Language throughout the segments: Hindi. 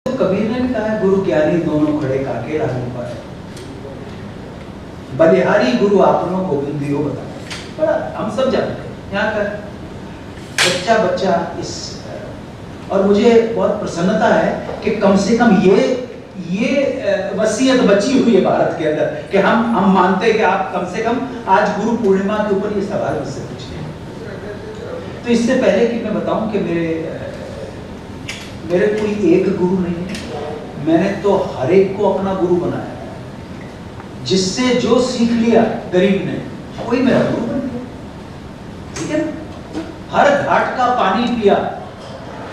तो कबीर ने भी कहा है, गुरु ज्ञानी दोनों खड़े काके रानी पर, बलिहारी गुरु आपनों गोविंदियो बता। बड़ा हम सब जानते हैं यहाँ का बच्चा बच्चा इस, और मुझे बहुत प्रसन्नता है कि कम से कम ये वसीयत बची हुई है भारत के अंदर कि हम मानते हैं कि आप कम से कम आज गुरु पूर्णिमा के ऊपर ये सवाल मुझसे पूछिए। तो इससे पहले कि मैं बताऊं कि मेरे कोई एक गुरु नहीं है, मैंने तो हर एक को अपना गुरु बनाया, जिससे जो सीख लिया गरीब ने वही मेरा गुरु बन गया, ठीक है ना। हर घाट का पानी पिया,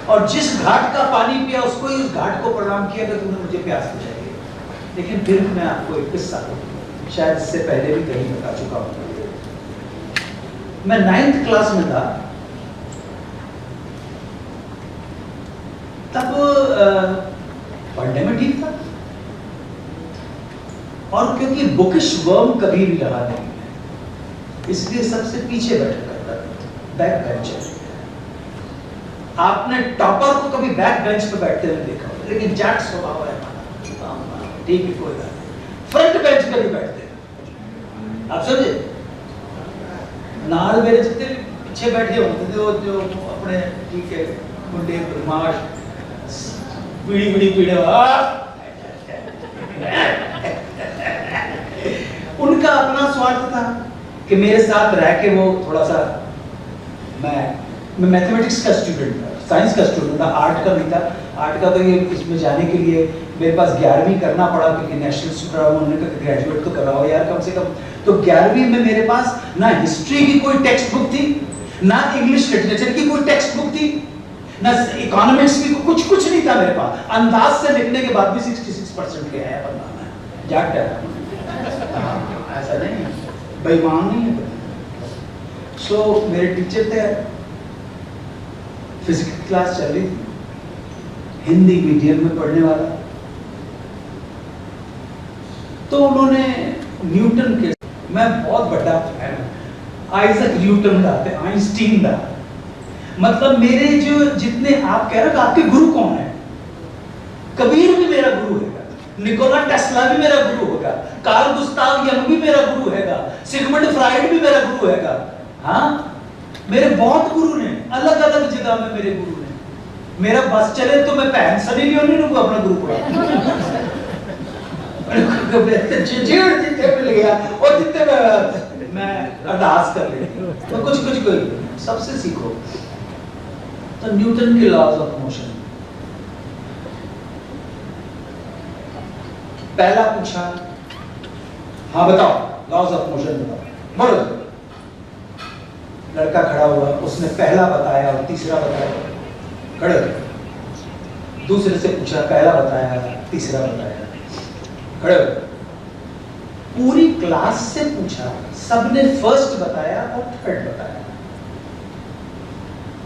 और जिस घाट का पानी पिया उसको ही उस घाट को प्रणाम किया कि तूने मुझे प्यास बुझाई। लेकिन फिर मैं आपको एक किस्सा शायद इससे पहले भी कहीं बता चुका हूं। मैं 9th क्लास में था, तब पढ़ने में ठीक था, और क्योंकि बुकिश वर्म कभी भी रहा नहीं है, इसलिए सबसे पीछे बैठा करता था, बैक बेंचर। आपने टॉपर को कभी बैक बेंच पे बैठते हुए देखा, लेकिन जाट स्वभाव है, ठीक है कोई बात नहीं, फ्रंट बेंच पे नहीं बैठते, आप समझे। नाल मेरे जितने पीछे बैठे होते थे वो जो अपने ठीक है मुंडे बदमाश पीढ़ी पीढ़े उनका अपना स्वार्थ था कि मेरे साथ रह के वो थोड़ा सा, मैं मैथमेटिक्स का स्टूडेंट था, साइंस का स्टूडेंट था, आर्ट का नहीं था। आर्ट का तो ये इसमें जाने के लिए मेरे पास 11वीं करना पड़ा, क्योंकि नेशनल स्टूडेंट उन्होंने कहा ग्रेजुएट तो कराओ यार कम से कम। तो 11वीं में मेरे पास ना हिस्ट्री की कोई टेक्स्ट बुक थी, ना इंग्लिश लिटरेचर की कोई टेक्स्ट बुक थी, ना इकोनॉमिक्स की कुछ नहीं था मेरे पास। अंदाज से लिखने के बाद भी 66% के आया बंदा, मैं जाट है, ऐसा नहीं बेईमान नहीं है। सो मेरे टीचर थे, फिजिक्स क्लास चल रही थी, हिंदी मीडियम में पढ़ने वाला, तो उन्होंने न्यूटन के, मैं बहुत बड़ा फैन हूं आइजैक न्यूटन का, आइंस्टीन का, मतलब मेरे जो जितने आप कह रहे हो आपके गुरु कौन है, कबीर भी मेरा गुरु है, निकोला टेस्ला भी मेरा गुरु होगा, कार्ल गुस्ताव यंग भी मेरा गुरु हैगा, सिगमंड फ्राइड भी मेरा गुरु हैगा। हाँ, मेरे बहुत गुरु ने, अलग अलग जगह में मेरे गुरु ने। मेरा बस चले तो मैं पहन सनी लियोनी को अपना गुरु पढ़ा जितने मिल गया और जितने मैं अरदास कर लेती हूँ, तो कुछ कोई सबसे सीखो। तो न्यूटन के लॉज ऑफ मोशन, पहला पूछा, हाँ बताओ लॉज ऑफ मोशन बताओ, बोलो। लड़का खड़ा हुआ, उसने पहला बताया और तीसरा बताया, खड़े। दूसरे से पूछा, पहला बताया तीसरा बताया, खड़े। पूरी क्लास से पूछा, सबने फर्स्ट बताया और थर्ड बताया,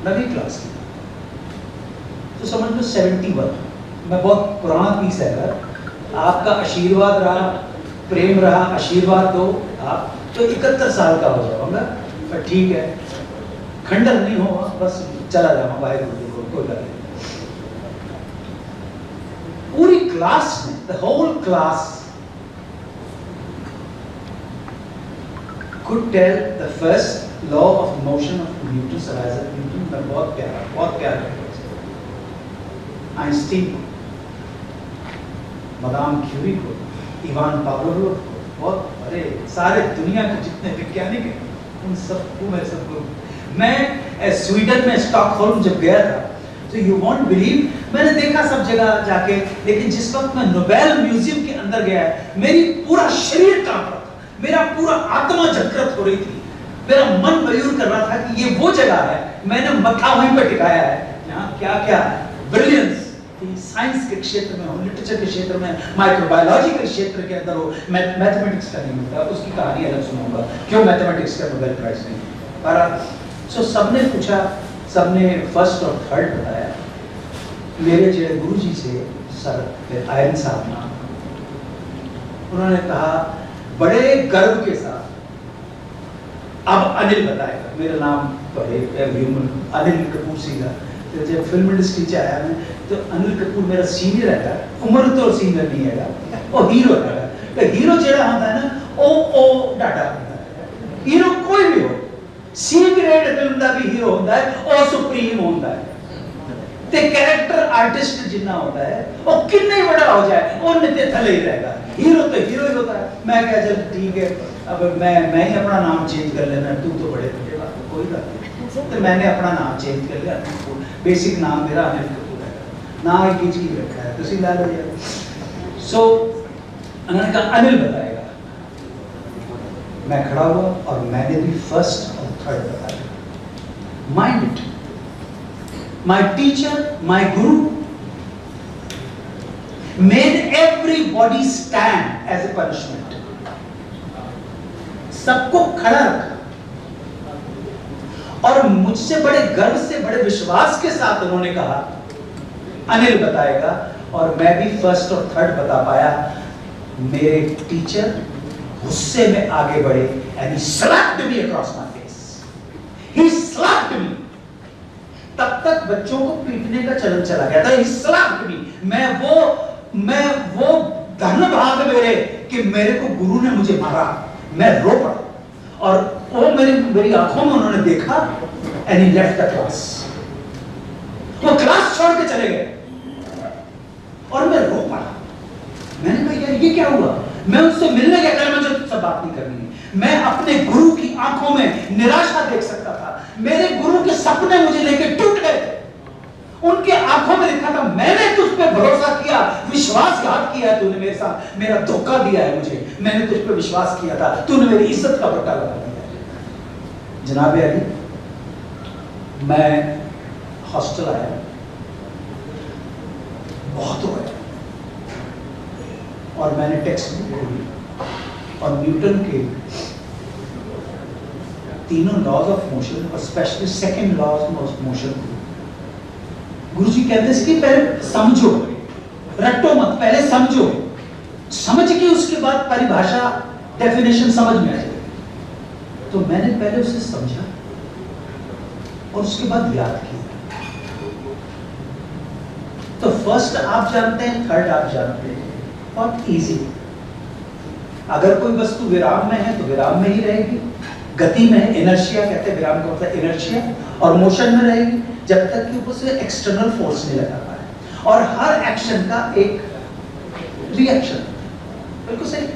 नवी क्लास की, तो समझ लो 71। मैं बहुत पुराना पीस है, आपका आशीर्वाद रहा, प्रेम रहा, आशीर्वाद दो आप तो 71 साल का हो जाऊंगा, पर ठीक है, खंडन नहीं होगा, बस चला जाऊंगा बाहर, कोई बात नहीं। पूरी क्लास में, the whole class could tell the first law of motion of Newton, Sir Isaac Newton, मैं बहुत प्यारा आइंस्टीन को, मदाम क्यूरी को, इवान पावलोव को, बहुत, अरे सारे दुनिया के जितने वैज्ञानिक हैं उन सबको मैं सबको। मैं स्वीडन में स्टॉकहोल्म जब गया था, तो यू वॉन्ट बिलीव, मैंने देखा सब जगह जाके, लेकिन जिस वक्त मैं नोबेल म्यूजियम के अंदर गया, मेरी पूरा शरीर कांप रहा था, मेरा पूरा आत्मा जागृत हो रही थी, मेरा मन मयूर कर रहा था कि ये वो जगह है, मैंने मथा वहीं पर टिकाया है, यहाँ क्या क्या ब्रिलियंस, साइंस के क्षेत्र में हो, लिटरेचर के क्षेत्र में, माइक्रोबायोलॉजी के क्षेत्र के अंदर हो, मैथमेटिक्स का नहीं होता, उसकी कहानी अलग सुनाऊंगा, क्यों मैथमेटिक्स का नोबेल प्राइज नहीं। पर सो सबने पूछा, सबने फर्स्ट और थर्ड बताया। मेरे जो गुरुजी से सर आयन साहब नाम, उन्होंने कहा बड़े गर्व के साथ, अब अनिल बताएगा, मेरा नाम तो है अनिल कपूर सिंह, तो जब फिल्म इंडस्ट्री से आया मैं, तो अनिल कपूर मेरा सीनियर है, उम्र तो सीनियर नहीं है, वो हीरो है। तो हीरो जेड़ा होता है ना ओ डाटा होता है। हीरो कोई भी हो, सी ग्रेड फिल्म का भी हीरो होता है, ओ सुप्रीम होता है। ते कैरेक्टर आर्टिस्ट जितना होता है, वो कितना ही बड़ा हो जाए, वो नित्य थले ही रहेगा। हीरो तो हीरो ही होता है। मैं क्या, चल ठीक है, अब मैं ही अपना नाम चेंज कर लेना, तू तो बड़े बड़े बात कोई बात नहीं। तो मैंने अपना नाम चेंज कर लिया, बेसिक नाम मेरा अनिल कपूर है, ना एक चीज की रखा है, तुसी ला लो यार। सो उन्होंने कहा अनिल बताएगा। मैं खड़ा हुआ और मैंने भी फर्स्ट और थर्ड बताया। Mind it, my teacher, my guru made everybody stand as a punishment. सबको खड़ा रखा और मुझसे बड़े गर्व से, बड़े विश्वास के साथ उन्होंने कहा अनिल बताएगा, और मैं भी फर्स्ट और थर्ड बता पाया। मेरे टीचर गुस्से में आगे बढ़े and he slapped me across my face. He slapped me. तब तक बच्चों को पीटने का चलन चला गया था। He slapped me. मैं वो धन भाग मेरे कि मेरे को गुरु ने मुझे मारा। मैं रो पड़ा और वो मेरी आंखों में उन्होंने देखा and he left the class. वो क्लास छोड़ के चले गए और मैं रो पड़ा। मैंने कहा यार ये क्या हुआ? मैं उससे मिलने गया, कल मुझे सब बात नहीं करनी है। मैं अपने गुरु की आंखों में निराशा देख सकता था। मेरे गुरु के सपने मुझे लेके टूट गए थे। उनके आंखों में लिखा था मैंने तुझ पे भरोसा किया, विश्वासघात किया है तूने मेरे साथ, मेरा धोखा दिया है मुझे, मैंने तुझ पे विश्वास किया था, तूने मेरी इज्जत का बट्टा लगा दिया। जनाब अली, मैं हॉस्टल आया, बहुत हो गया और मैंने टेक्स्ट बुक खोली और न्यूटन के तीनों लॉज ऑफ मोशन और specially second law of motion गुरुजी कहते हैं कि पहले समझो, रटो मत, पहले समझो, समझ के उसके बाद परिभाषा, डेफिनेशन समझ में आ जाए। तो मैंने पहले उसे समझा और उसके बाद याद किया। तो फर्स्ट आप जानते हैं, थर्ड आप जानते हैं, बहुत इजी। अगर कोई वस्तु विराम में है तो विराम में ही रहेगी, गति में है, इनर्शिया कहते हैं, विराम का मतलब इनर्शिया, और मोशन में रहेगी जब तक कि उसे एक्सटर्नल फोर्स नहीं लगा पाए। और हर एक्शन का एक रिएक्शन, बिल्कुल सही।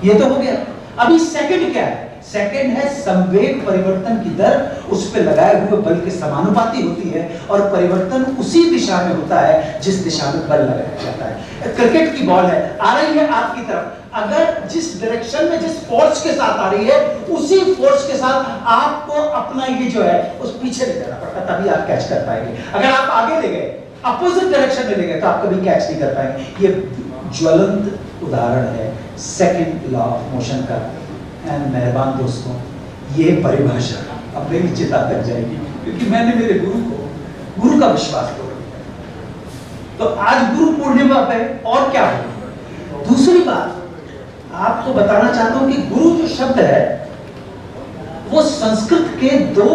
ये तो हो गया। अभी सेकंड क्या है? सेकंड है संवेग परिवर्तन की दर उस पे लगाए हुए बल के समानुपाती होती है और परिवर्तन उसी दिशा में होता है जिस दिशा में बल लगाया जाता है। क्रिकेट की बॉल है, आ रही है आपकी तरफ, अगर जिस डायरेक्शन में जिस फोर्स के साथ आ रही है उसी फोर्स के साथ आपको अपना ये जो है उस पीछे ले जाना पड़ता, तभी आप कैच कर पाएंगे। अगर आप आगे ले गए, अपोजिट डायरेक्शन में ले गए, तो आप कभी कैच नहीं कर पाएंगे। ये ज्वलंत उदाहरण है सेकंड लॉ ऑफ मोशन का। एंड मेहरबान दोस्तों, ये परिभाषा अब मेरी चिता तक जाएगी क्योंकि मैंने मेरे गुरु का विश्वास तोड़ दिया। तो आज गुरु पूर्णिमा पे और क्या हो। दूसरी बात आपको बताना चाहता हूं कि गुरु जो शब्द है वो संस्कृत के 2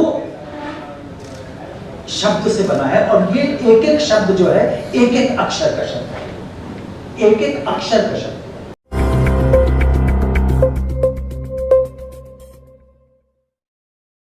शब्द से बना है और ये एक एक शब्द जो है एक एक अक्षर का शब्द है, एक एक अक्षर का शब्द।